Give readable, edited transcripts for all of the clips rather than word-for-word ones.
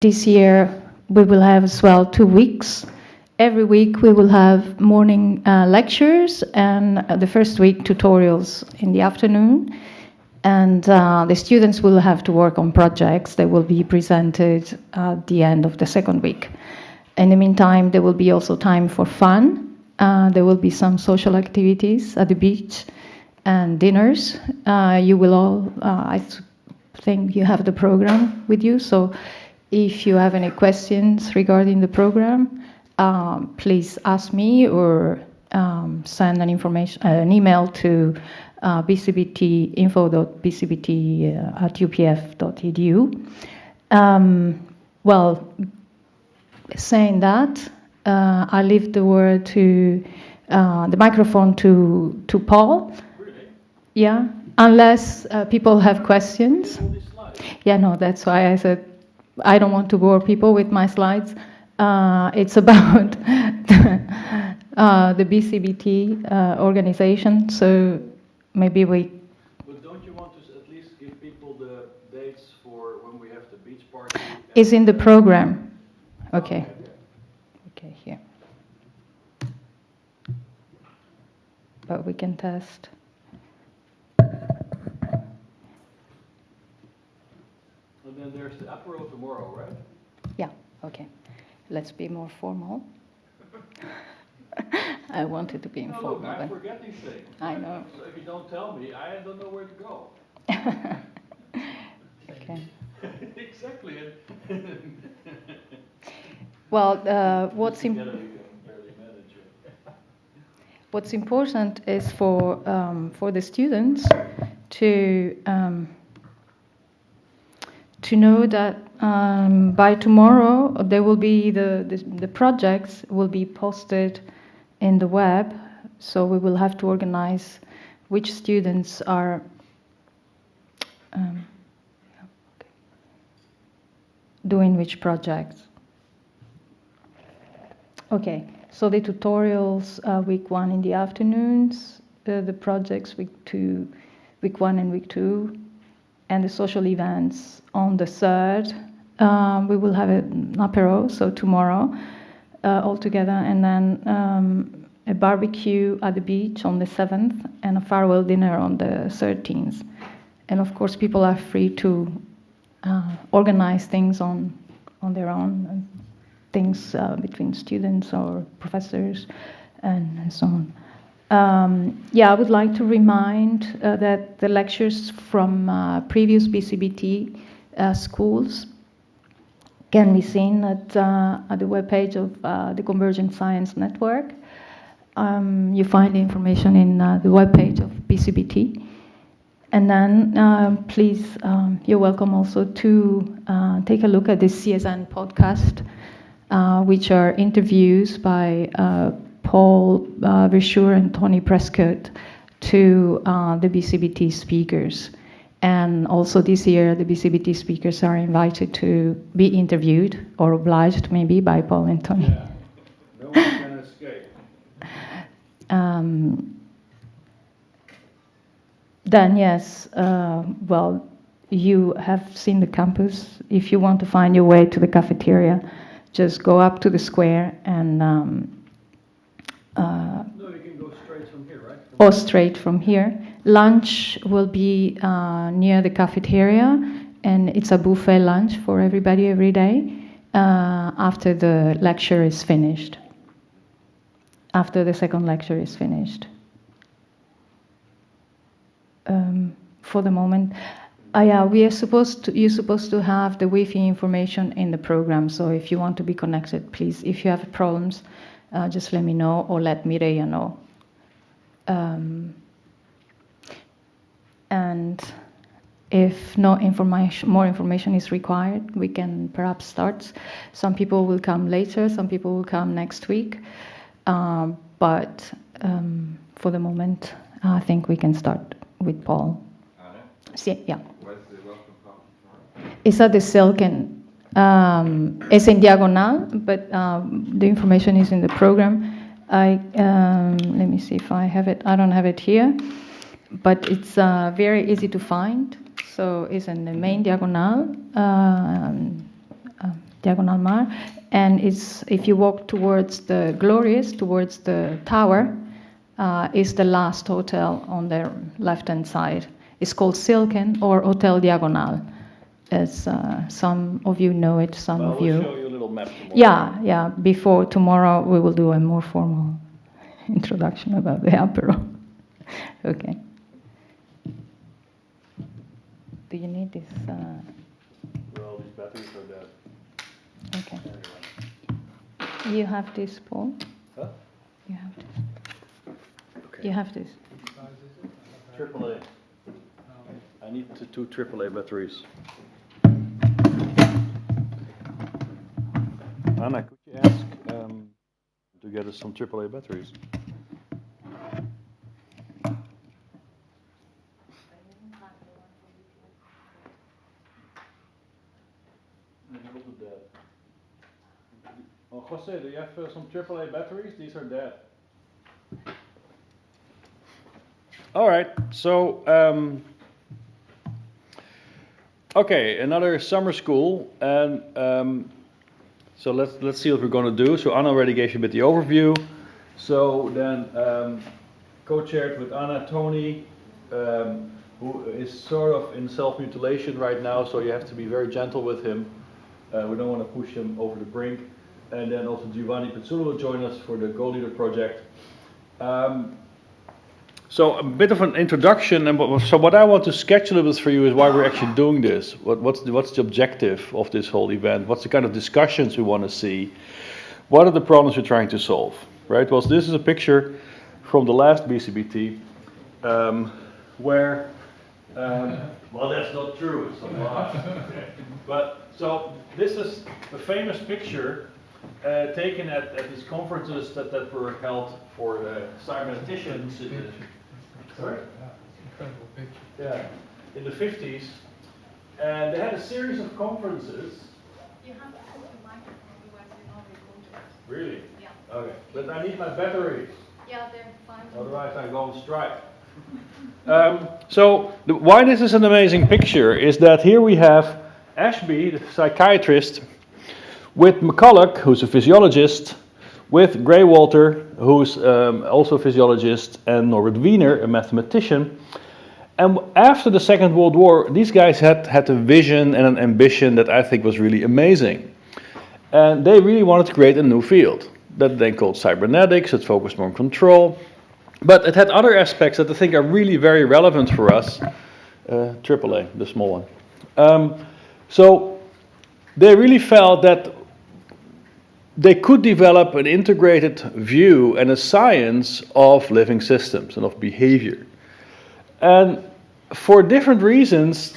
This year we will have as well 2 weeks. Every week we will have morning lectures and the first week tutorials in the afternoon. And the students will have to work on projects that will be presented at the end of the second week. In the meantime, there will be also time for fun. There will be some social activities at the beach and dinners. You will all, I think you have the program with you, so if you have any questions regarding the program, please ask me or send an email to bcbt.info.bcbt@upf.edu. Well, saying that, I leave the word to the microphone to Paul. Really? Yeah, unless people have questions. Yeah, no, that's why I said I don't want to bore people with my slides. It's about the BCBT organization, so maybe we... But don't you want to at least give people the dates for when we have the beach party? It's in the program. Okay. Okay, here. But we can test. And then there's the apero tomorrow, right? Yeah, okay. Let's be more formal. I wanted to be informal. No, look, I forget these things. I know. So if you don't tell me, I don't know where to go. Okay. Exactly. Well, what's important is for the students to know that by tomorrow there will be the projects will be posted in the web, so we will have to organize which students are doing which projects. Okay, so the tutorials week 1 in the afternoons, the projects week 1 and week 2, and the social events on the 3rd. We will have an apéro, so tomorrow, all together, and then a barbecue at the beach on the 7th, and a farewell dinner on the 13th. And of course, people are free to organize things on their own, things between students or professors, and so on. I would like to remind that the lectures from previous BCBT schools can be seen at the webpage of the Convergent Science Network. You find the information in the webpage of BCBT. And then please, you're welcome also to take a look at the CSN podcast, which are interviews by Paul Verschure and Tony Prescott to the BCBT speakers. And also this year, the BCBT speakers are invited to be interviewed, or obliged maybe, by Paul and Tony. Yeah. No one can escape. Then yes, well, you have seen the campus. If you want to find your way to the cafeteria, just go up to the square and... No, you can go straight from here, right? Or straight from here. Lunch will be near the cafeteria, and it's a buffet lunch for everybody every day after the lecture is finished. After the second lecture is finished. For the moment, you're supposed to have the Wi-Fi information in the program. So if you want to be connected, please, if you have problems, just let me know or let Mireia know. And if more information is required, we can perhaps start. Some people will come later, some people will come next week. But for the moment, I think we can start with Paul. Yeah. Where's the welcome party? It's at the Silken. It's in diagonal, but the information is in the program. Let me see if I have it. I don't have it here, but it's very easy to find. So it's in the main diagonal. Diagonal Mar, and it's if you walk towards the Glorious, towards the tower, is the last hotel on the left-hand side. It's called Silken or Hotel Diagonal, as some of you know it, some of you. We'll show you a little map tomorrow. Yeah. Before tomorrow, we will do a more formal introduction about the apero. Okay. Do you need this? Well, these batteries are dead. Okay. Anyway. You have this, Paul? Huh? You have this. Okay. You have this. AAA. I need two AAA batteries. Anna, could you ask to get us some AAA batteries? Oh, Jose, do you have some AAA batteries? These are dead. All right, so okay, another summer school, and so let's see what we're going to do. So Anna already gave you a bit the overview. So then co-chaired with Anna, Tony, who is sort of in self-mutilation right now, so you have to be very gentle with him. We don't want to push him over the brink. And then also Giovanni Pizzullo will join us for the Goal Leader project. So a bit of an introduction, and so what I want to sketch a little bit for you is why we're actually doing this. What's the objective of this whole event? What's the kind of discussions we want to see? What are the problems we're trying to solve? Right. Well, so this is a picture from the last BCBT, where well, that's not true. It's a lie. But so this is a famous picture. Taken at these conferences that were held for the cyberneticians. Sorry? Incredible picture. Yeah, in the 50s. And they had a series of conferences. You have to put the microphone, otherwise you're not recorded. Really? Yeah. Okay, but I need my batteries. Yeah, they're fine. Otherwise I go on strike. So why this is an amazing picture is that here we have Ashby, the psychiatrist, with McCulloch, who's a physiologist, with Greywalter, who's also a physiologist, and Norbert Wiener, a mathematician. And after the Second World War, these guys had a vision and an ambition that I think was really amazing. And they really wanted to create a new field that they called cybernetics. It focused more on control. But it had other aspects that I think are really very relevant for us. AAA, the small one. So they really felt that they could develop an integrated view and a science of living systems and of behavior. And for different reasons,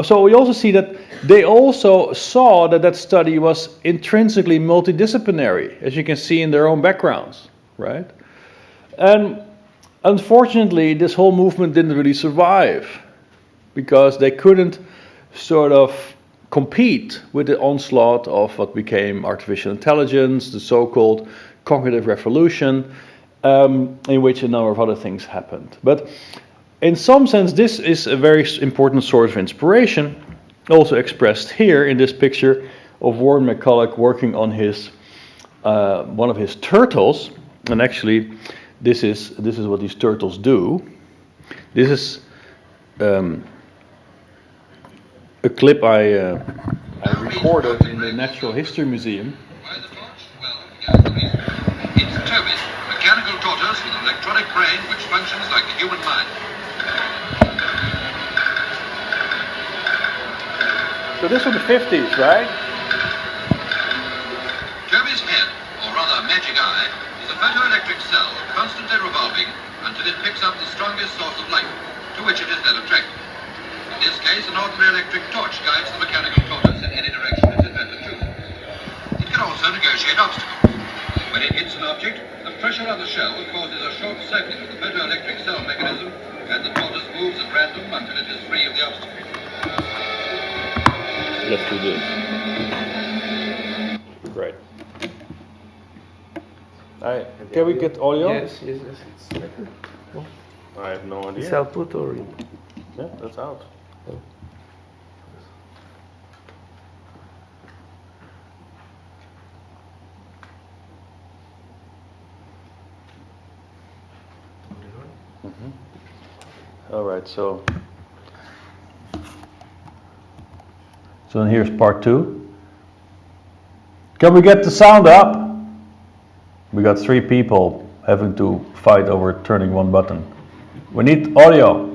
so we also see that they also saw that that study was intrinsically multidisciplinary, as you can see in their own backgrounds, right? And unfortunately, this whole movement didn't really survive because they couldn't sort of compete with the onslaught of what became artificial intelligence, the so-called cognitive revolution, in which a number of other things happened. But in some sense, this is a very important source of inspiration, also expressed here in this picture of Warren McCulloch working on his one of his turtles. And actually, this is what these turtles do. This is a clip I recorded in the Natural History Museum. It's Toby's, mechanical tortoise with an electronic brain which functions like the human mind. So this was the 50s, right? Toby's head, or rather magic eye, is a photoelectric cell constantly revolving until it picks up the strongest source of light, to which it is then attracted. In this case, an ordinary electric torch guides the mechanical tortoise in any direction it intends to choose. It can also negotiate obstacles. When it hits an object, the pressure on the shell causes a short circuit of the photoelectric cell mechanism, and the tortoise moves at random until it is free of the obstacle. Let's do this. Great. Can we get audio? Yes. It's record. I have no idea. It's output or in? Yeah, that's out. All right, so then here's part 2. Can we get the sound up? We got 3 people having to fight over turning one button. We need audio.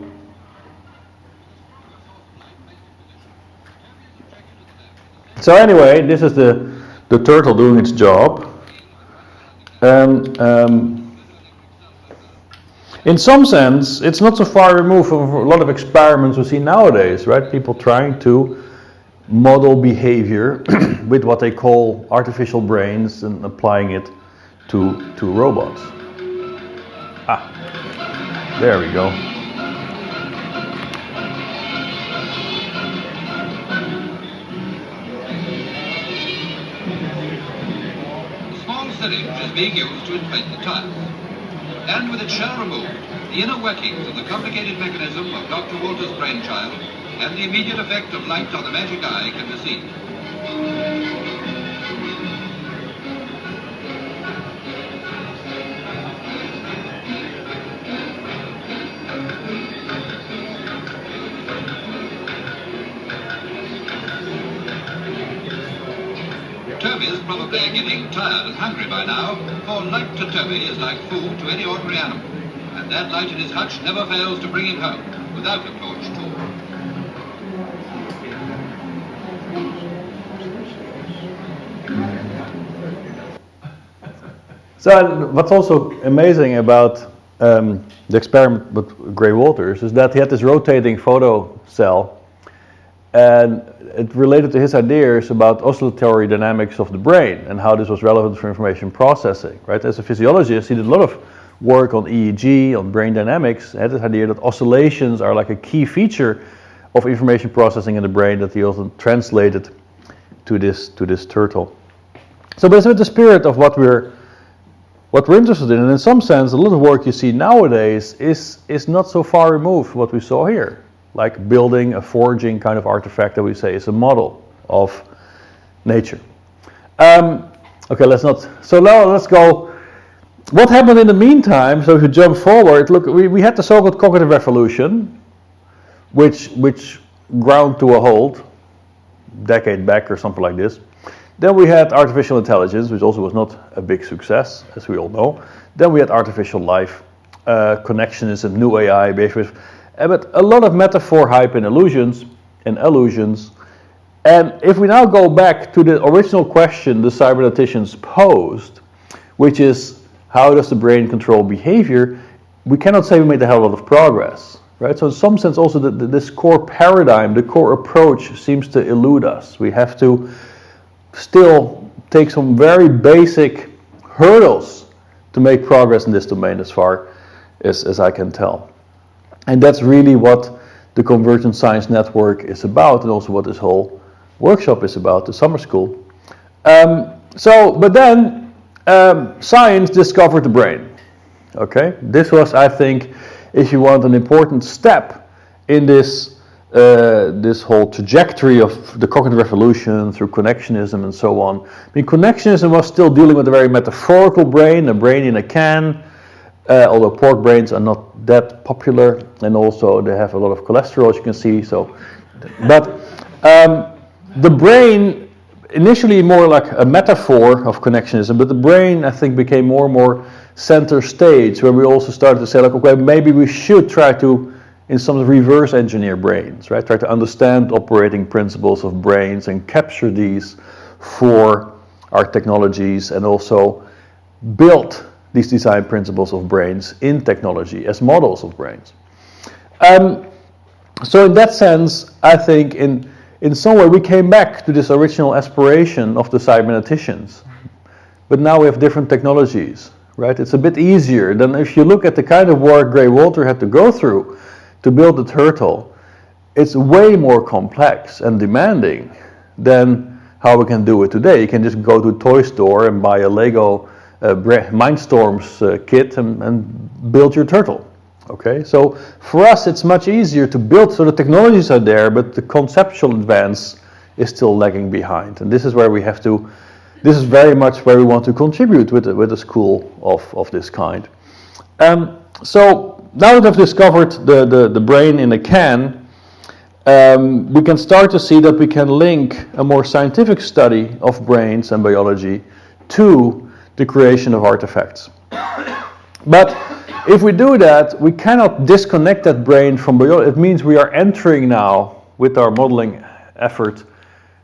So anyway, this is the turtle doing its job. And in some sense, it's not so far removed from a lot of experiments we see nowadays, right? People trying to model behavior with what they call artificial brains and applying it to robots. There we go. A small syringe is being used to inflate the tires. And with its shell removed, the inner workings of the complicated mechanism of Dr. Walter's brainchild and the immediate effect of light on the magic eye can be seen. Toby is probably getting tired and hungry by now, for light to Toby is like food to any ordinary animal. And that light in his hutch never fails to bring him home, without a torch too. So what's also amazing about the experiment with Gray Walters is that he had this rotating photo cell, and it related to his ideas about oscillatory dynamics of the brain and how this was relevant for information processing. Right? As a physiologist, he did a lot of work on EEG, on brain dynamics. He had this idea that oscillations are like a key feature of information processing in the brain that he also translated to this turtle. So, but it's with the spirit of what we're interested in, and in some sense, a lot of work you see nowadays is not so far removed from what we saw here, like building a forging kind of artifact that we say is a model of nature. Okay, so now let's go. What happened in the meantime? So if you jump forward, look, we had the so-called cognitive revolution, which ground to a halt, decade back or something like this. Then we had artificial intelligence, which also was not a big success, as we all know. Then we had artificial life, connectionism, new AI, behavior, but a lot of metaphor, hype, and illusions. And if we now go back to the original question the cyberneticians posed, which is how does the brain control behavior, we cannot say we made a hell of a lot of progress. Right? So in some sense also this core paradigm, the core approach seems to elude us. We have to still take some very basic hurdles to make progress in this domain as far as I can tell. And that's really what the Convergent Science Network is about, and also what this whole workshop is about, the summer school. But then science discovered the brain. Okay, this was, I think, if you want, an important step in this whole trajectory of the cognitive revolution through connectionism and so on. I mean, connectionism was still dealing with a very metaphorical brain, a brain in a can, although pork brains are not that popular, and also they have a lot of cholesterol, as you can see. So, but the brain, initially more like a metaphor of connectionism, but the brain, I think, became more and more center stage, where we also started to say, like, okay, maybe we should try to, in some reverse engineer brains, right? Try to understand operating principles of brains and capture these for our technologies, and also build these design principles of brains in technology as models of brains. So in that sense, I think in some way we came back to this original aspiration of the cyberneticians, but now we have different technologies, right? It's a bit easier than if you look at the kind of work Gray Walter had to go through to build the turtle. It's way more complex and demanding than how we can do it today. You can just go to a toy store and buy a Lego Mindstorms kit and build your turtle. Okay, so for us it's much easier to build, so the technologies are there, but the conceptual advance is still lagging behind. And this is where we have to, this is very much where we want to contribute with a school of this kind. So now that I've discovered the brain in a can, we can start to see that we can link a more scientific study of brains and biology to the creation of artifacts. But if we do that, we cannot disconnect that brain from biology. It means we are entering now, with our modeling effort,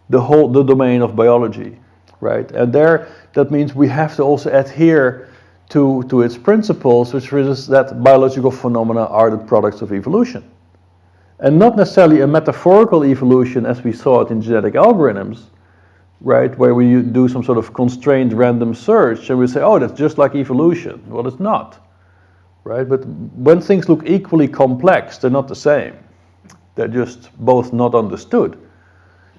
the domain of biology, right? And there, that means we have to also adhere to its principles, which is that biological phenomena are the products of evolution. And not necessarily a metaphorical evolution as we saw it in genetic algorithms, right, where we do some sort of constrained random search and we say, oh, that's just like evolution. Well, it's not, right? But when things look equally complex, they're not the same. They're just both not understood.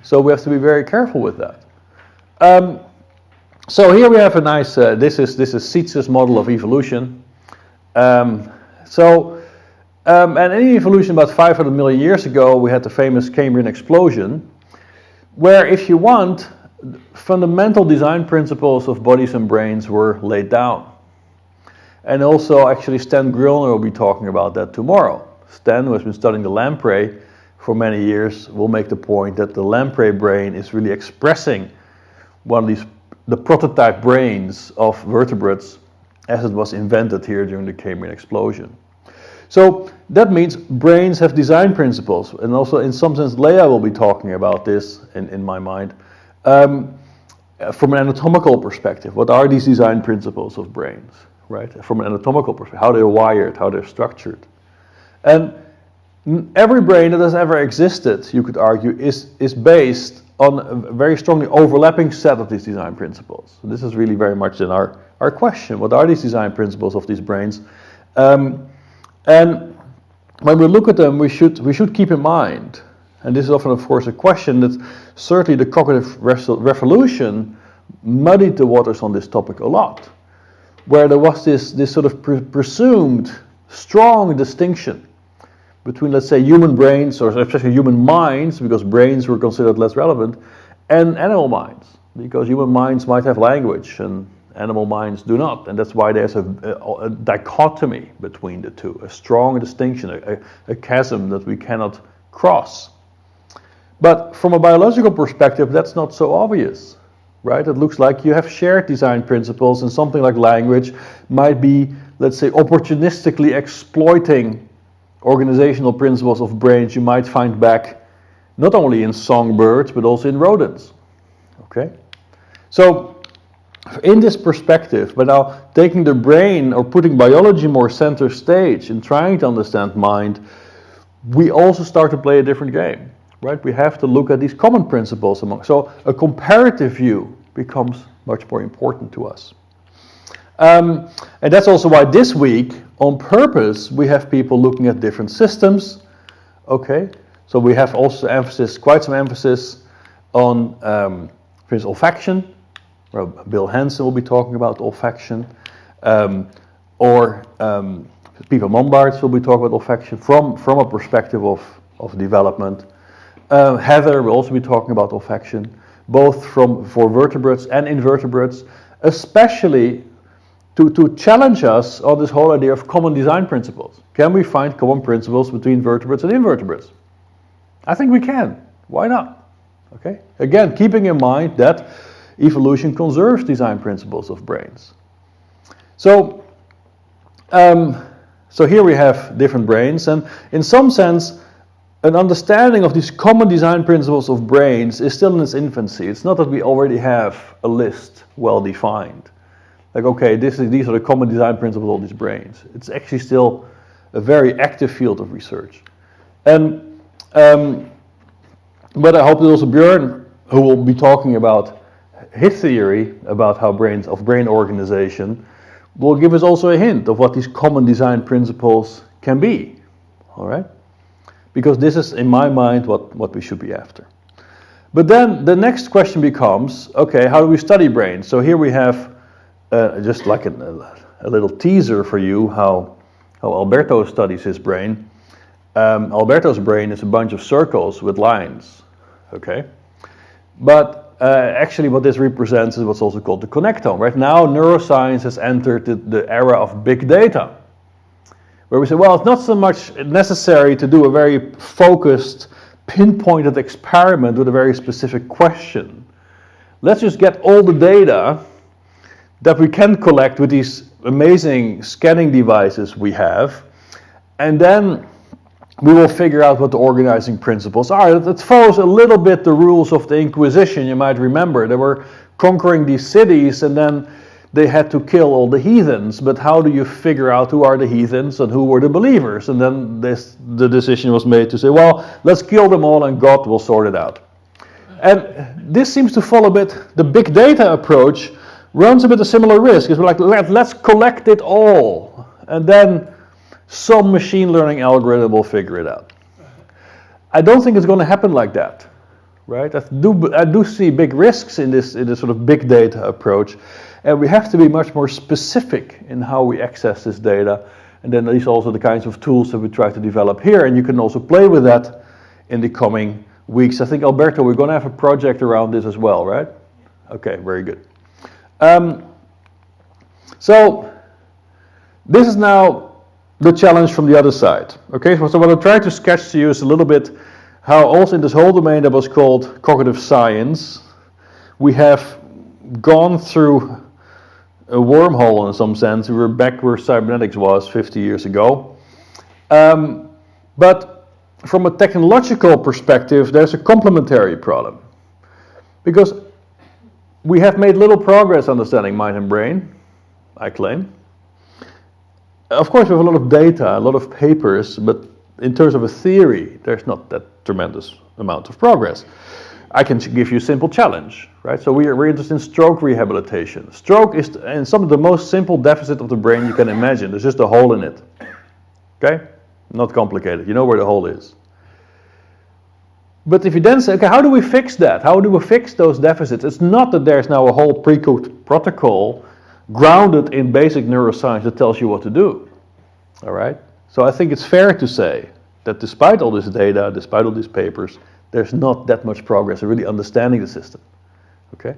So we have to be very careful with that. So here we have a nice, this is Sietz's model of evolution. And in evolution about 500 million years ago, we had the famous Cambrian explosion, where if you want, fundamental design principles of bodies and brains were laid down. And also, actually, Stan Grillner will be talking about that tomorrow. Stan, who has been studying the lamprey for many years, will make the point that the lamprey brain is really expressing one of the prototype brains of vertebrates as it was invented here during the Cambrian explosion. So that means brains have design principles, and also in some sense Leah will be talking about this in my mind. From an anatomical perspective, what are these design principles of brains, right? From an anatomical perspective, how they're wired, how they're structured. And every brain that has ever existed, you could argue, is based on a very strongly overlapping set of these design principles. So this is really very much in our question. What are these design principles of these brains? And when we look at them, we should keep in mind, and this is often, of course, a question that certainly the cognitive revolution muddied the waters on this topic a lot, where there was this sort of presumed strong distinction between, let's say, human brains, or especially human minds, because brains were considered less relevant, and animal minds, because human minds might have language and animal minds do not, and that's why there's a dichotomy between the two, a strong distinction, a chasm that we cannot cross. But from a biological perspective, that's not so obvious, right? It looks like you have shared design principles, and something like language might be, let's say, opportunistically exploiting organizational principles of brains you might find back not only in songbirds, but also in rodents, okay? So, in this perspective, but now taking the brain or putting biology more center stage and trying to understand mind, we also start to play a different game, right? We have to look at these common principles so a comparative view becomes much more important to us. And that's also why this week, on purpose, we have people looking at different systems, okay? So we have also quite some emphasis on, for instance, olfaction. Bill Hansen will be talking about olfaction, or Peter Mombaerts will be talking about olfaction from a perspective of development. Heather will also be talking about olfaction, both for vertebrates and invertebrates, especially to challenge us on this whole idea of common design principles. Can we find common principles between vertebrates and invertebrates? I think we can. Why not? Okay. Again, keeping in mind that evolution conserves design principles of brains. So here we have different brains, and in some sense, an understanding of these common design principles of brains is still in its infancy. It's not that we already have a list well defined. Like, okay, these are the common design principles of these brains. It's actually still a very active field of research. And but I hope that also Björn, who will be talking about his theory about how brain organization, will give us also a hint of what these common design principles can be. All right? Because this is, in my mind, what we should be after. But then the next question becomes, okay, how do we study brains? So here we have just like a little teaser for you how Alberto studies his brain. Alberto's brain is a bunch of circles with lines, okay? But actually what this represents is what's also called the connectome. Right now, neuroscience has entered the era of big data, where we say, well, it's not so much necessary to do a very focused, pinpointed experiment with a very specific question. Let's just get all the data that we can collect with these amazing scanning devices we have, and then we will figure out what the organizing principles are. It follows a little bit the rules of the Inquisition, you might remember. They were conquering these cities and then they had to kill all the heathens, but how do you figure out who are the heathens and who were the believers? And then the decision was made to say, well, let's kill them all and God will sort it out. And this seems to follow a bit, the big data approach runs a bit a similar risk. It's like, let's collect it all, and then some machine learning algorithm will figure it out. I don't think it's going to happen like that, right? I do see big risks in this sort of big data approach, and we have to be much more specific in how we access this data. And then these are also the kinds of tools that we try to develop here, and you can also play with that in the coming weeks. I think, Alberto, we're going to have a project around this as well, right? Okay, very good. So this is now the challenge from the other side. Okay, so what I'm trying to sketch to you is a little bit how also in this whole domain that was called cognitive science, we have gone through a wormhole in some sense. We were back where cybernetics was 50 years ago. But from a technological perspective, there's a complementary problem. Because we have made little progress understanding mind and brain, I claim. Of course, we have a lot of data, a lot of papers, but in terms of a theory, there's not that tremendous amount of progress. I can give you a simple challenge, right? So we're interested in stroke rehabilitation. Stroke is in some of the most simple deficit of the brain you can imagine. There's just a hole in it. Okay? Not complicated. You know where the hole is. But if you then say, okay, how do we fix that? How do we fix those deficits? It's not that there's now a whole pre-cooked protocol grounded in basic neuroscience that tells you what to do. All right? So I think it's fair to say that despite all this data, despite all these papers, there's not that much progress in really understanding the system. Okay?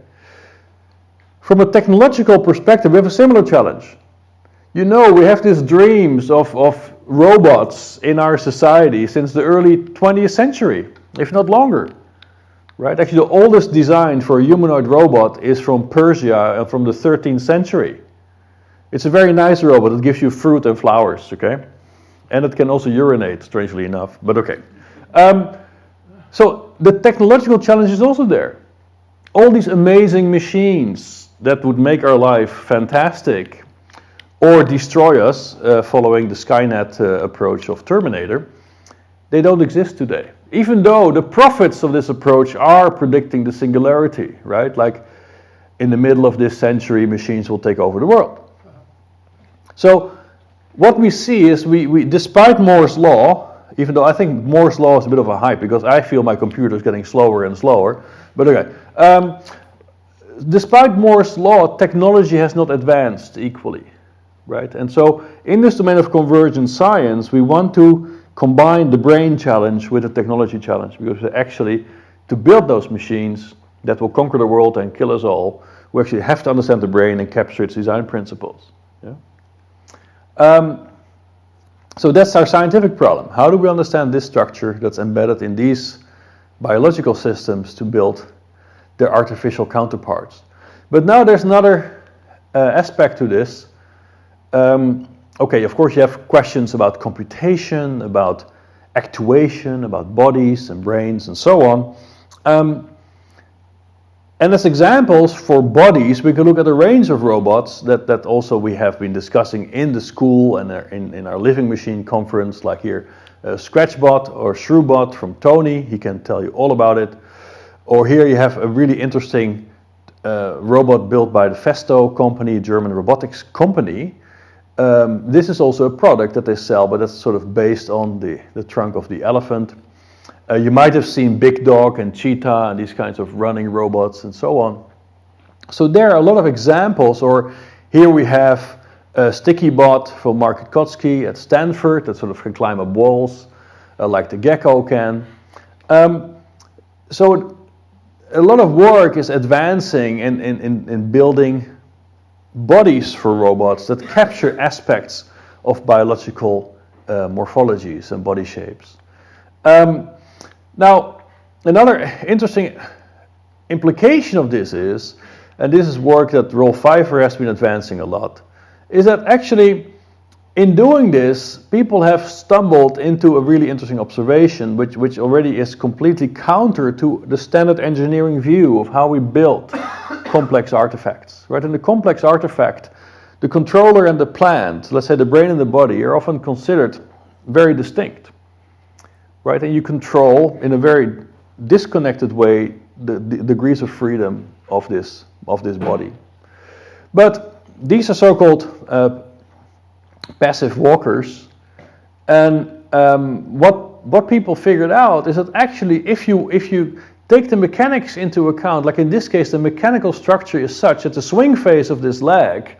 From a technological perspective, we have a similar challenge. You know, we have these dreams of robots in our society since the early 20th century, if not longer. Right? Actually, the oldest design for a humanoid robot is from Persia, from the 13th century. It's a very nice robot. It gives you fruit and flowers, okay? And it can also urinate, strangely enough, but okay. So the technological challenge is also there. All these amazing machines that would make our life fantastic or destroy us, following the Skynet approach of Terminator, they don't exist today. Even though the prophets of this approach are predicting the singularity, right? Like in the middle of this century, machines will take over the world. So what we see is we despite Moore's law, even though I think Moore's law is a bit of a hype because I feel my computer is getting slower and slower, but okay. Despite Moore's law, technology has not advanced equally, right? And so in this domain of convergent science, we want to combine the brain challenge with the technology challenge, because actually, to build those machines that will conquer the world and kill us all, we actually have to understand the brain and capture its design principles. Yeah? So that's our scientific problem. How do we understand this structure that's embedded in these biological systems to build their artificial counterparts? But now there's another aspect to this. Okay, of course you have questions about computation, about actuation, about bodies and brains and so on. And as examples for bodies, we can look at a range of robots that also we have been discussing in the school and in our Living Machine conference, like here, Scratchbot or Shrewbot from Tony. He can tell you all about it. Or here you have a really interesting robot built by the Festo company, a German robotics company. This is also a product that they sell, but that's sort of based on the trunk of the elephant. You might have seen Big Dog and Cheetah and these kinds of running robots and so on. So there are a lot of examples, or here we have a Sticky Bot from Mark Kotsky at Stanford that sort of can climb up walls like the gecko can. So a lot of work is advancing in building bodies for robots that capture aspects of biological morphologies and body shapes. Now, another interesting implication of this is, and this is work that Rolf Pfeiffer has been advancing a lot, is that actually in doing this, people have stumbled into a really interesting observation, which already is completely counter to the standard engineering view of how we build complex artifacts. Right? In the complex artifact, the controller and the plant, let's say the brain and the body, are often considered very distinct. Right? And you control in a very disconnected way the degrees of freedom of this body. But these are so-called passive walkers, and what people figured out is that actually if you take the mechanics into account, like in this case the mechanical structure is such that the swing phase of this leg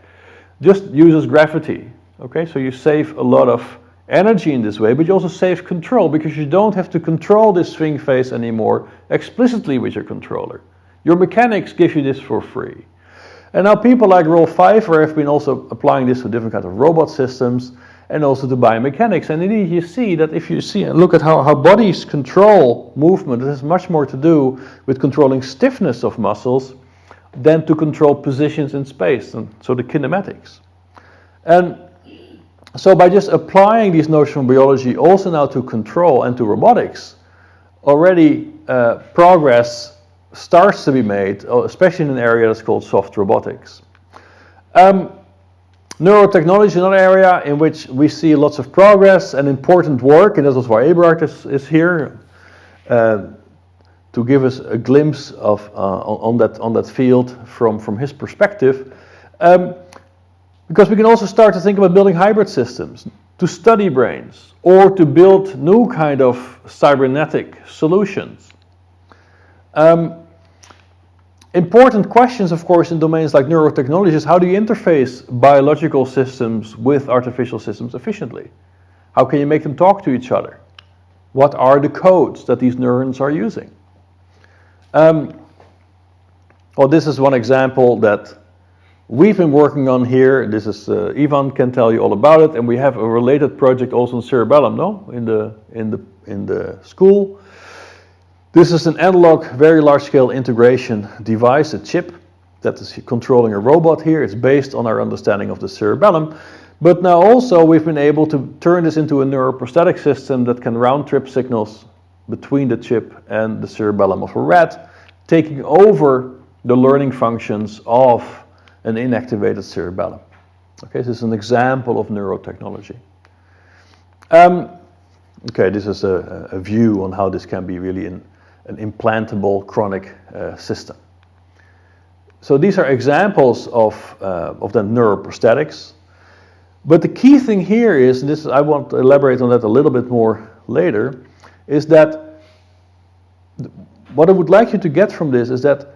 just uses gravity. Okay, so you save a lot of energy in this way, but you also save control because you don't have to control this swing phase anymore explicitly with your controller. Your mechanics give you this for free. And now people like Rolf Pfeiffer have been also applying this to different kinds of robot systems and also to biomechanics. And indeed you see that if you see and look at how bodies control movement, it has much more to do with controlling stiffness of muscles than to control positions in space, and so the kinematics. And so by just applying these notions from biology also now to control and to robotics, already progress starts to be made, especially in an area that's called soft robotics. Neurotechnology is another area in which we see lots of progress and important work, and that's also why Eberhard is here to give us a glimpse of on that field from his perspective. Because we can also start to think about building hybrid systems to study brains or to build new kind of cybernetic solutions. Important questions, of course, in domains like neurotechnology is how do you interface biological systems with artificial systems efficiently? How can you make them talk to each other? What are the codes that these neurons are using? Well, this is one example that we've been working on here. This is Ivan can tell you all about it, and we have a related project also in cerebellum, no, in the school. This is an analog, very large-scale integration device, a chip that is controlling a robot here. It's based on our understanding of the cerebellum. But now also we've been able to turn this into a neuroprosthetic system that can round-trip signals between the chip and the cerebellum of a rat, taking over the learning functions of an inactivated cerebellum. Okay, this is an example of neurotechnology. Okay, this is a view on how this can be really an implantable chronic system. So these are examples of the neuroprosthetics. But the key thing here is, and I want to elaborate on that a little bit more later, is that what I would like you to get from this is that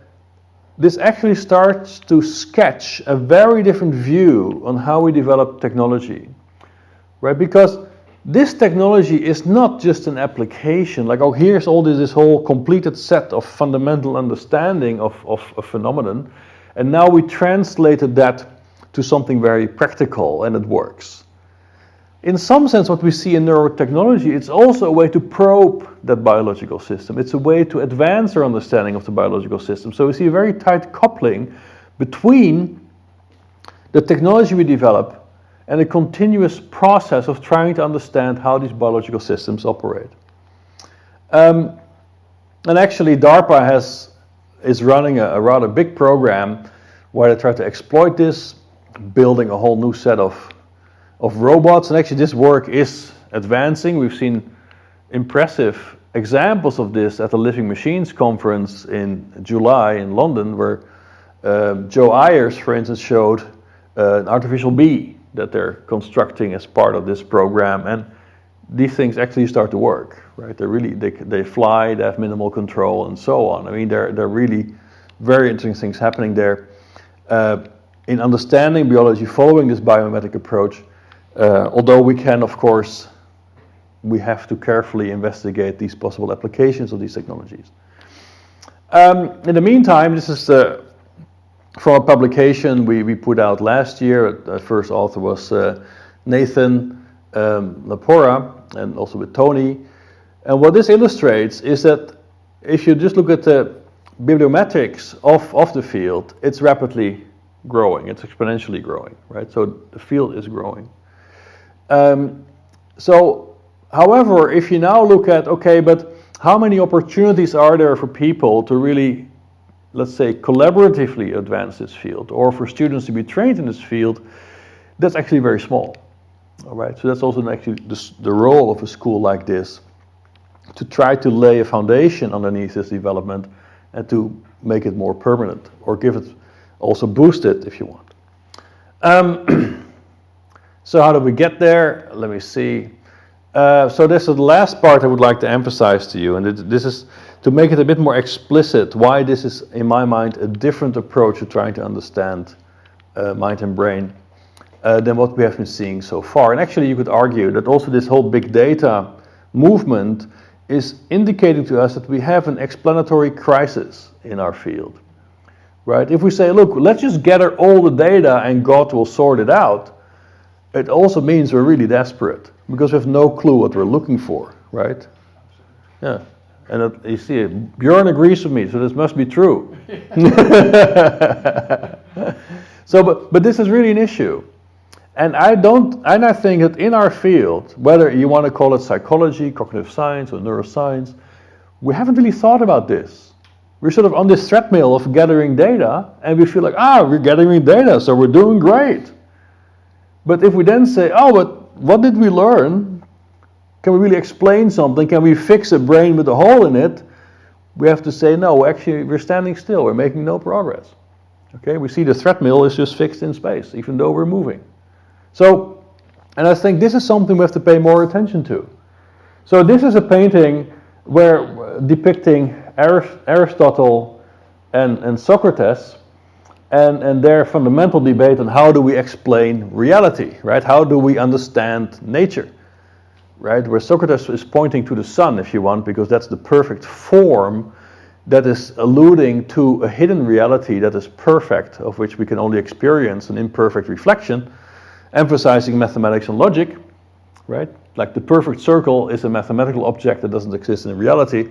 this actually starts to sketch a very different view on how we develop technology, right? Because this technology is not just an application, like, oh, here's all this whole completed set of fundamental understanding of a phenomenon, and now we translated that to something very practical, and it works. In some sense, what we see in neurotechnology, it's also a way to probe that biological system. It's a way to advance our understanding of the biological system. So we see a very tight coupling between the technology we develop and a continuous process of trying to understand how these biological systems operate. And actually, DARPA is running a rather big program where they try to exploit this, building a whole new set of robots. And actually, this work is advancing. We've seen impressive examples of this at the Living Machines conference in July in London, where Joe Ayers, for instance, showed an artificial bee that they're constructing as part of this program, and these things actually start to work, right? They fly, they have minimal control, and so on. I mean, there are really very interesting things happening there. In understanding biology following this biomimetic approach, although we can, of course, we have to carefully investigate these possible applications of these technologies. In the meantime, this is from a publication we put out last year. The first author was Nathan Lapora and also with Tony. And what this illustrates is that if you just look at the bibliometrics of the field, it's rapidly growing, it's exponentially growing, right? So the field is growing. So, however, if you now look at, okay, but how many opportunities are there for people to really, let's say, collaboratively advance this field, or for students to be trained in this field, that's actually very small. All right, so that's also actually the role of a school like this, to try to lay a foundation underneath this development and to make it more permanent, or give it, also boost it if you want. So how do we get there? Let me see. So this is the last part I would like to emphasize to you, and this is to make it a bit more explicit why this is, in my mind, a different approach to trying to understand mind and brain than what we have been seeing so far. And actually you could argue that also this whole big data movement is indicating to us that we have an explanatory crisis in our field, right? If we say, look, let's just gather all the data and God will sort it out, it also means we're really desperate because we have no clue what we're looking for, right? Yeah, and you see, Björn agrees with me, so this must be true. So, but this is really an issue. And I think that in our field, whether you want to call it psychology, cognitive science, or neuroscience, we haven't really thought about this. We're sort of on this treadmill of gathering data, and we feel like, we're gathering data, so we're doing great. But if we then say, but what did we learn? Can we really explain something? Can we fix a brain with a hole in it? We have to say, no, actually, we're standing still. We're making no progress. Okay, we see the treadmill is just fixed in space, even though we're moving. So, and I think this is something we have to pay more attention to. So this is a painting where depicting Aristotle and Socrates and their fundamental debate on how do we explain reality, right? How do we understand nature, right? Where Socrates is pointing to the sun, if you want, because that's the perfect form that is alluding to a hidden reality that is perfect, of which we can only experience an imperfect reflection, emphasizing mathematics and logic, right? Like the perfect circle is a mathematical object that doesn't exist in reality,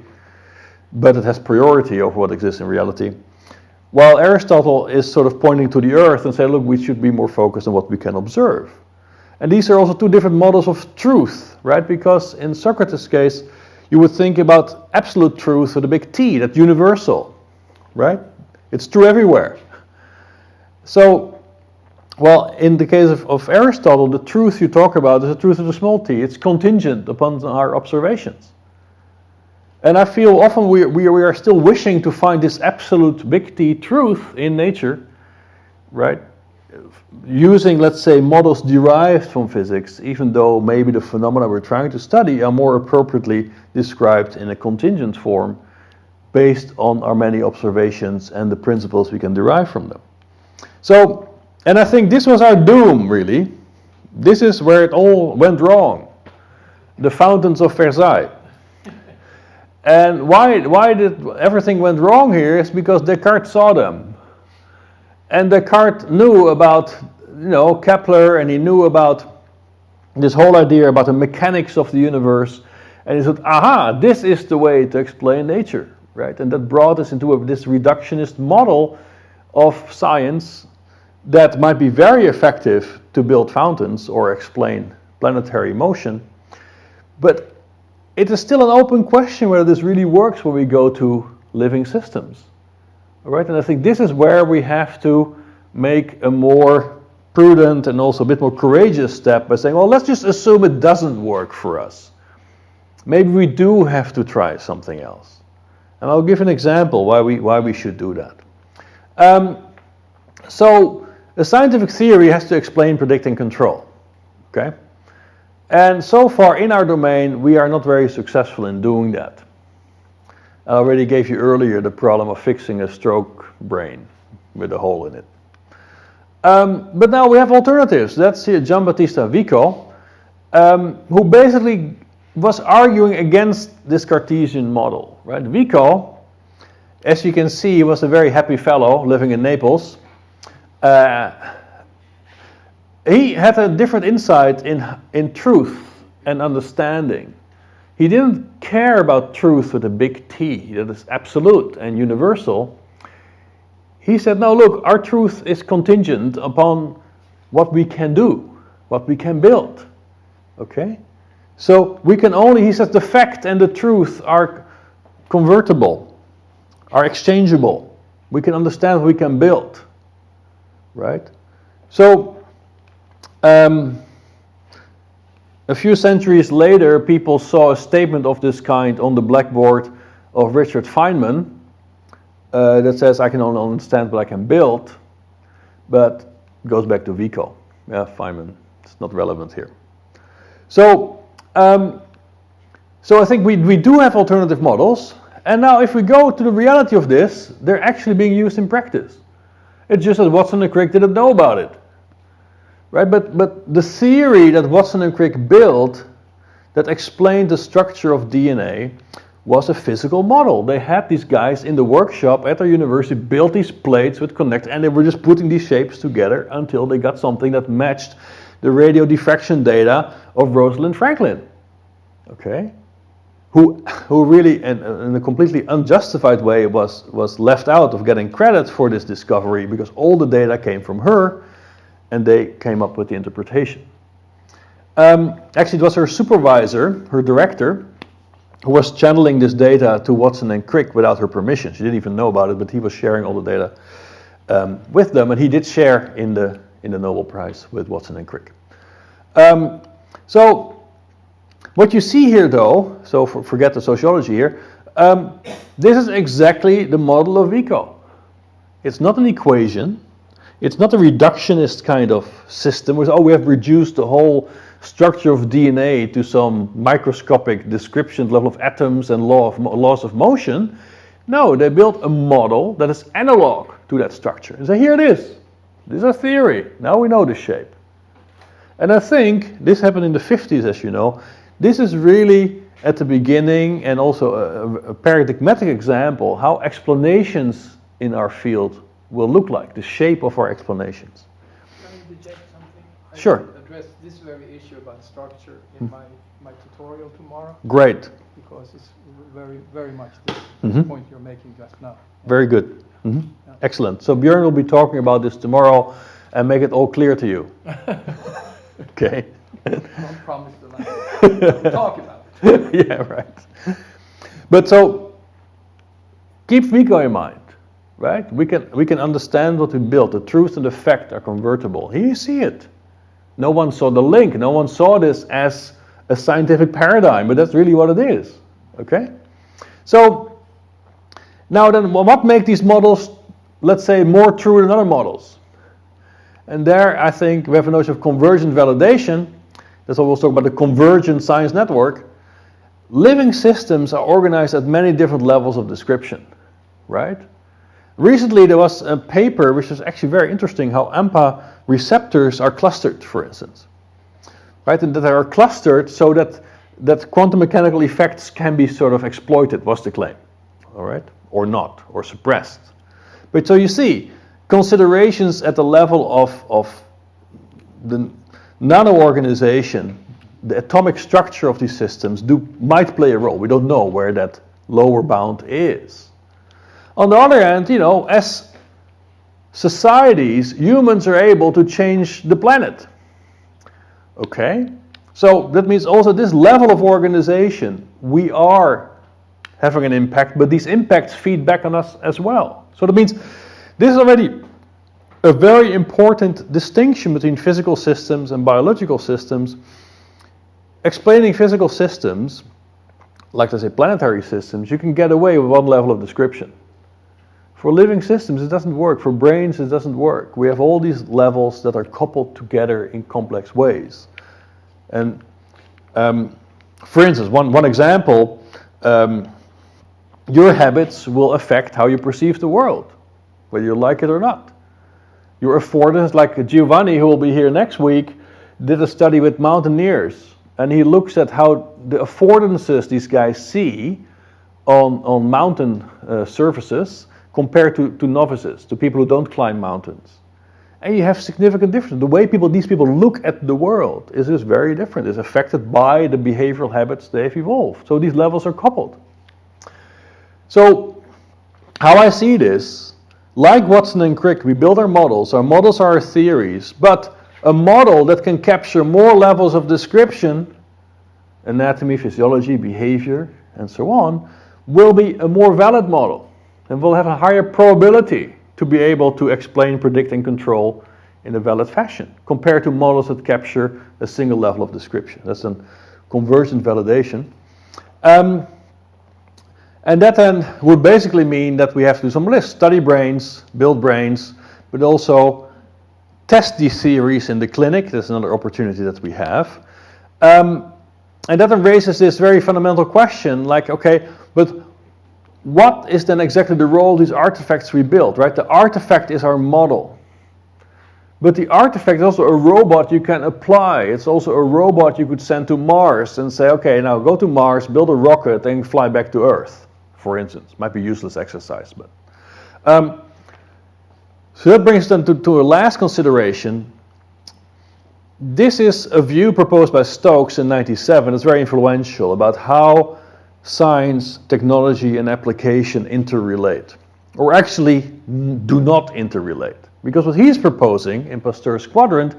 but it has priority over what exists in reality. While Aristotle is sort of pointing to the earth and saying, look, we should be more focused on what we can observe. And these are also two different models of truth, right? Because in Socrates' case, you would think about absolute truth with a big T, that's universal, right? It's true everywhere. So, well, in the case of Aristotle, the truth you talk about is the truth of the small t. It's contingent upon our observations. And I feel often we are still wishing to find this absolute big T truth in nature, right? Using, let's say, models derived from physics, even though maybe the phenomena we're trying to study are more appropriately described in a contingent form based on our many observations and the principles we can derive from them. So, and I think this was our doom, really. This is where it all went wrong. The fountains of Versailles. And why did everything went wrong here is because Descartes saw them. And Descartes knew about, Kepler, and he knew about this whole idea about the mechanics of the universe. And he said, this is the way to explain nature, right? And that brought us into this reductionist model of science that might be very effective to build fountains or explain planetary motion. But it is still an open question whether this really works when we go to living systems. All right? And I think this is where we have to make a more prudent and also a bit more courageous step by saying, well, let's just assume it doesn't work for us. Maybe we do have to try something else. And I'll give an example why we should do that. So a scientific theory has to explain, predict, and control. Okay? And so far in our domain, we are not very successful in doing that. I already gave you earlier the problem of fixing a stroke brain with a hole in it. But now we have alternatives. That's Giambattista Vico, who basically was arguing against this Cartesian model. Right? Vico, as you can see, was a very happy fellow living in Naples. he had a different insight in truth and understanding. He didn't care about truth with a big T, that is absolute and universal. He said, no, look, our truth is contingent upon what we can do, what we can build. Okay? So we can only, he says, the fact and the truth are convertible, are exchangeable. We can understand what we can build. Right? So, a few centuries later, people saw a statement of this kind on the blackboard of Richard Feynman that says, I can only understand what I can build, but it goes back to Vico. Yeah, Feynman, it's not relevant here. So, I think we do have alternative models, and now if we go to the reality of this, they're actually being used in practice. It's just that Watson and Crick didn't know about it. Right, but the theory that Watson and Crick built that explained the structure of DNA was a physical model. They had these guys in the workshop at their university build these plates with connect, and they were just putting these shapes together until they got something that matched the radio diffraction data of Rosalind Franklin. Okay, who really, in a completely unjustified way, was left out of getting credit for this discovery because all the data came from her. And they came up with the interpretation. Actually, it was her supervisor, her director, who was channeling this data to Watson and Crick without her permission. She didn't even know about it, but he was sharing all the data with them, and he did share in the Nobel Prize with Watson and Crick. So, what you see here, though, so forget the sociology here. This is exactly the model of Vico. It's not an equation. It's not a reductionist kind of system where we have reduced the whole structure of DNA to some microscopic description level of atoms and laws of motion. No, they built a model that is analog to that structure. And say, here it is. This is a theory. Now we know the shape. And I think this happened in the 50s, as you know. This is really at the beginning and also a paradigmatic example how explanations in our field will look like, the shape of our explanations. Can I interject something? Sure. I will address this very issue about structure in my tutorial tomorrow. Great. Because it's very much this point you're making just now. Very good. Yeah. Excellent. So Björn will be talking about this tomorrow and make it all clear to you. Okay. Don't promise the land. We'll talk about it. Yeah, right. But so keep Vico in mind. Right? We can understand what we built. The truth and the fact are convertible. Here you see it. No one saw the link. No one saw this as a scientific paradigm, but that's really what it is. Okay? So, now then, what makes these models, let's say, more true than other models? And there, I think, we have a notion of convergent validation. That's what we'll talk about, the convergent science network. Living systems are organized at many different levels of description. Right? Recently, there was a paper which is actually very interesting, how AMPA receptors are clustered, for instance. Right, and that they are clustered so that quantum mechanical effects can be sort of exploited, was the claim. All right, or not, or suppressed. But so you see, considerations at the level of the nano-organization, the atomic structure of these systems might play a role. We don't know where that lower bound is. On the other hand, as societies, humans are able to change the planet. Okay? So that means also this level of organization, we are having an impact, but these impacts feed back on us as well. So that means this is already a very important distinction between physical systems and biological systems. Explaining physical systems, like let's say planetary systems, you can get away with one level of description. For living systems, it doesn't work. For brains, it doesn't work. We have all these levels that are coupled together in complex ways. And for instance, one example, your habits will affect how you perceive the world, whether you like it or not. Your affordance, like Giovanni, who will be here next week, did a study with mountaineers, and he looks at how the affordances these guys see on mountain surfaces compared to novices, to people who don't climb mountains. And you have significant difference. The way these people look at the world is very different. It's affected by the behavioral habits they've evolved. So these levels are coupled. So how I see this, like Watson and Crick, we build our models. Our models are our theories, but a model that can capture more levels of description, anatomy, physiology, behavior, and so on, will be a more valid model and will have a higher probability to be able to explain, predict, and control in a valid fashion, compared to models that capture a single level of description. That's a convergent validation. And that then would basically mean that we have to do some lists, study brains, build brains, but also test these theories in the clinic. That's another opportunity that we have. And that then raises this very fundamental question, like, okay, but what is then exactly the role of these artifacts we build, right? The artifact is our model. But the artifact is also a robot you can apply. It's also a robot you could send to Mars and say, okay, now go to Mars, build a rocket, and fly back to Earth, for instance. Might be useless exercise, but... so that brings us then to a last consideration. This is a view proposed by Stokes in 1997. It's very influential about how science, technology, and application interrelate, or actually do not interrelate. Because what he's proposing in Pasteur's quadrant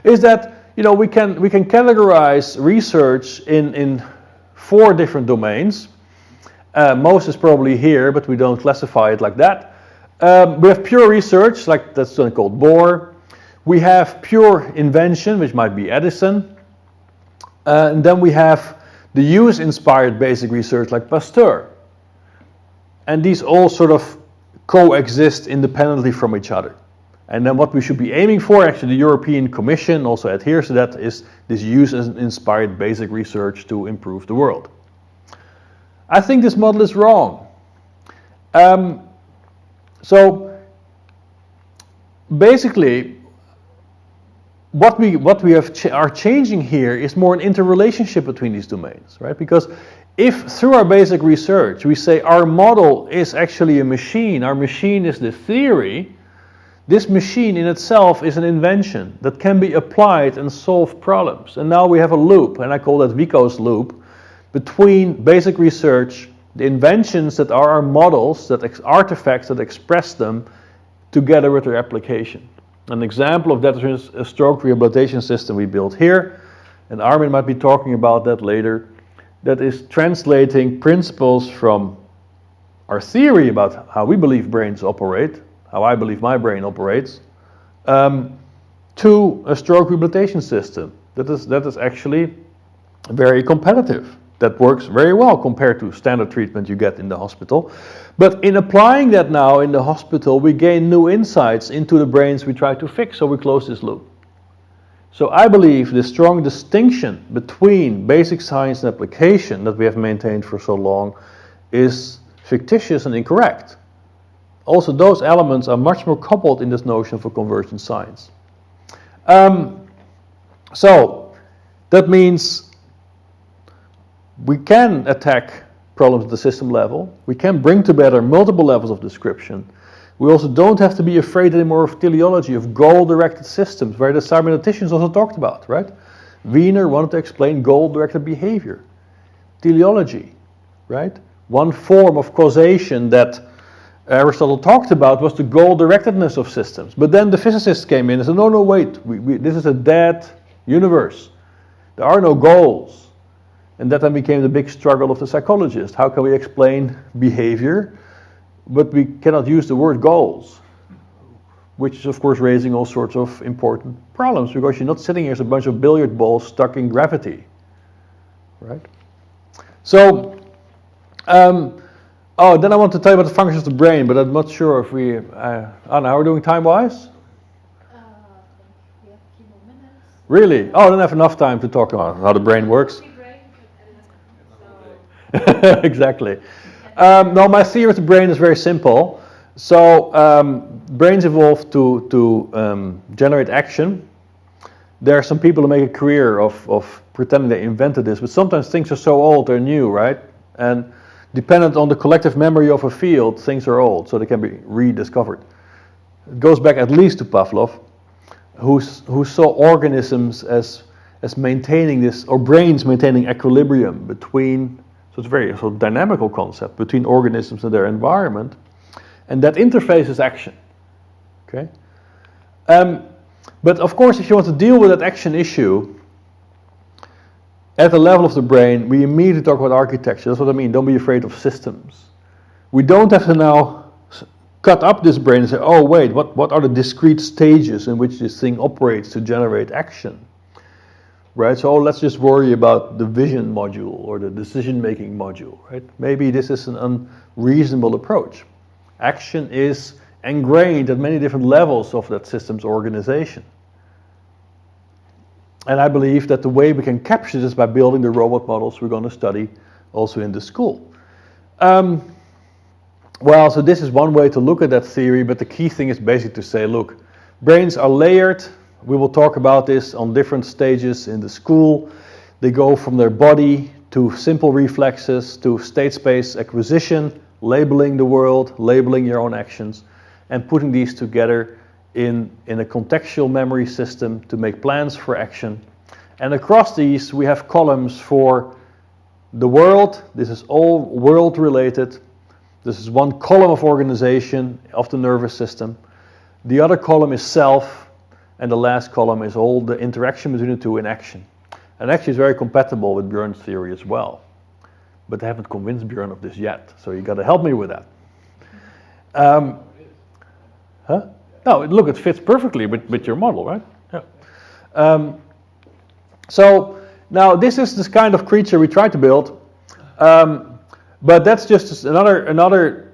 is that we can categorize research in 4 different domains. Most is probably here, but we don't classify it like that. We have pure research, like that's called Bohr. We have pure invention, which might be Edison. And then we have the use-inspired basic research like Pasteur. And these all sort of coexist independently from each other. And then what we should be aiming for, actually the European Commission also adheres to that, is this use-inspired basic research to improve the world. I think this model is wrong. So basically, what we are changing here is more an interrelationship between these domains, right? Because if through our basic research we say our model is actually a machine, our machine is the theory, this machine in itself is an invention that can be applied and solve problems. And now we have a loop, and I call that Vico's loop, between basic research, the inventions that are our models, that artifacts that express them, together with their application. An example of that is a stroke rehabilitation system we built here, and Armin might be talking about that later, that is translating principles from our theory about how we believe brains operate, how I believe my brain operates, to a stroke rehabilitation system that is actually very competitive. That works very well compared to standard treatment you get in the hospital. But in applying that now in the hospital, we gain new insights into the brains we try to fix, so we close this loop. So I believe the strong distinction between basic science and application that we have maintained for so long is fictitious and incorrect. Also, those elements are much more coupled in this notion of a convergent science. So that means we can attack problems at the system level. We can bring together multiple levels of description. We also don't have to be afraid anymore of teleology, of goal-directed systems, where the cyberneticians also talked about, right? Wiener wanted to explain goal-directed behavior. Teleology, right? One form of causation that Aristotle talked about was the goal-directedness of systems. But then the physicists came in and said, no, wait, this is a dead universe. There are no goals. And that then became the big struggle of the psychologists. How can we explain behavior, but we cannot use the word goals? Which is, of course, raising all sorts of important problems, because you're not sitting here as a bunch of billiard balls stuck in gravity, right? So, then I want to tell you about the functions of the brain, but I'm not sure if we... Anna, how are we doing time-wise? We have a few more minutes. Really? Oh, I don't have enough time to talk about how the brain works. Exactly. No, my theory of the brain is very simple. So brains evolved to generate action. There are some people who make a career of pretending they invented this, but sometimes things are so old they're new, right? And dependent on the collective memory of a field, things are old, so they can be rediscovered. It goes back at least to Pavlov. who saw organisms as maintaining this, or brains maintaining equilibrium between, so it's a very sort of dynamical concept, between organisms and their environment, and that interface is action. Okay? But of course, if you want to deal with that action issue at the level of the brain, we immediately talk about architecture. That's what I mean. Don't be afraid of systems. We don't have to now cut up this brain and say, oh wait, what are the discrete stages in which this thing operates to generate action? Right? So let's just worry about the vision module or the decision-making module. Right? Maybe this is an unreasonable approach. Action is ingrained at many different levels of that system's organization. And I believe that the way we can capture this by building the robot models we're going to study also in the school. Well, so this is one way to look at that theory, but the key thing is basically to say, look, brains are layered. We will talk about this on different stages in the school. They go from their body to simple reflexes to state space acquisition, labeling the world, labeling your own actions, and putting these together in a contextual memory system to make plans for action. And across these, we have columns for the world. This is all world related. This is one column of organization of the nervous system. The other column is self, and the last column is all the interaction between the two in action. And actually it's very compatible with Björn's theory as well. But I haven't convinced Björn of this yet, so you got to help me with that. No, look, it fits perfectly with your model, right? Yeah. So now this is this kind of creature we try to build. But that's just another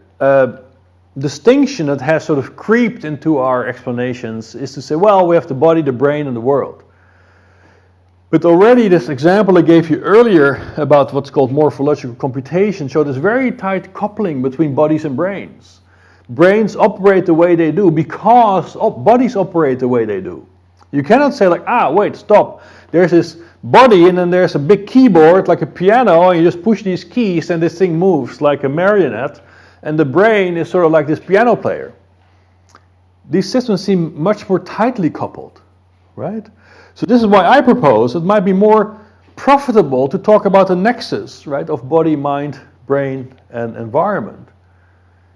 distinction that has sort of creeped into our explanations, is to say, well, we have the body, the brain, and the world. But already this example I gave you earlier about what's called morphological computation showed this very tight coupling between bodies and brains. Brains operate the way they do because bodies operate the way they do. You cannot say like, wait, stop. There's this body and then there's a big keyboard like a piano and you just push these keys and this thing moves like a marionette and the brain is sort of like this piano player. These systems seem much more tightly coupled, right? So this is why I propose it might be more profitable to talk about the nexus, right, of body, mind, brain, and environment.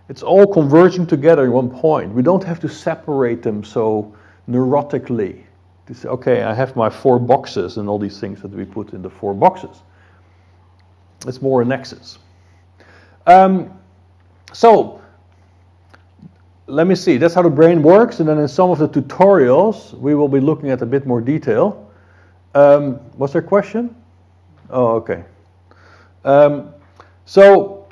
It's all converging together in one point. We don't have to separate them so neurotically. To say, okay, I have my 4 boxes and all these things that we put in the 4 boxes. It's more a nexus. So, let me see. That's how the brain works. And then in some of the tutorials, we will be looking at a bit more detail. Was there a question? Oh, okay. So,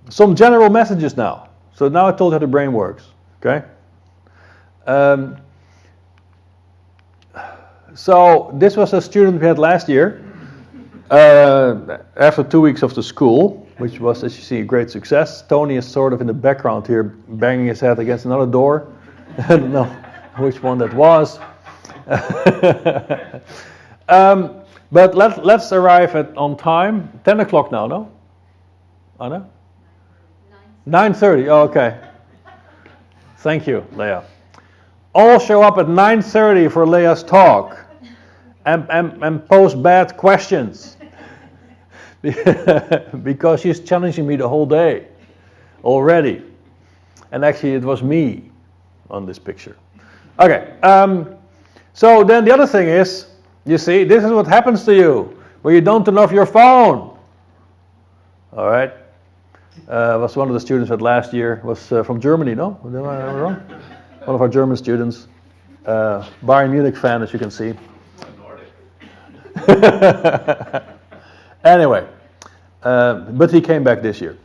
some general messages now. So now I told you how the brain works. Okay? So this was a student we had last year after 2 weeks of the school, which was, as you see, a great success. Tony is sort of in the background here, banging his head against another door. I don't know which one that was. But let's arrive on time. 10 o'clock now, no? Anna? 9:30. Oh, okay. Thank you, Leah. All show up at 9:30 for Leah's talk and pose bad questions because she's challenging me the whole day already. And actually it was me on this picture. Okay, so then the other thing is, you see, this is what happens to you when you don't turn off your phone. All right. Was one of the students that last year was from Germany, no? Am I wrong? One of our German students. Bayern Munich fan, as you can see. Anyway, but he came back this year.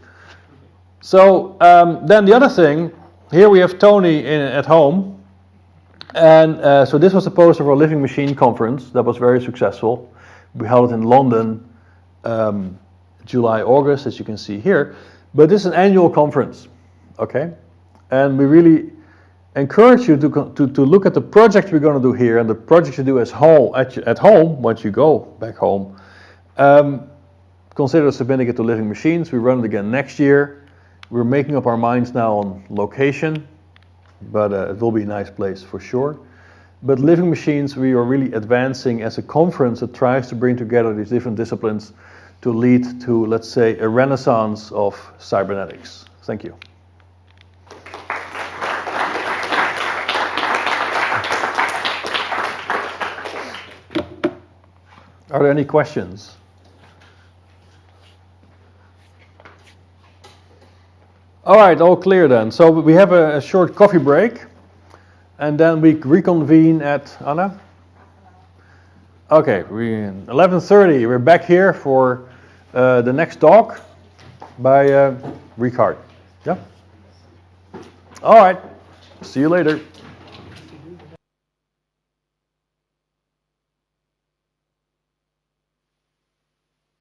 So then the other thing, here we have Tony at home. And so this was a poster for a Living Machine conference that was very successful. We held it in London, July, August, as you can see here. But this is an annual conference, okay? And we really encourage you to look at the project we're going to do here and the project you do at home once you go back home. Consider submitting it to Living Machines. We run it again next year. We're making up our minds now on location, but it will be a nice place for sure. But Living Machines, we are really advancing as a conference that tries to bring together these different disciplines to lead to, let's say, a renaissance of cybernetics. Thank you. Are there any questions? All right, all clear then. So we have a short coffee break, and then we reconvene at, Anna? Okay, 11:30. We're back here for the next talk by Richard. Yeah. All right. See you later.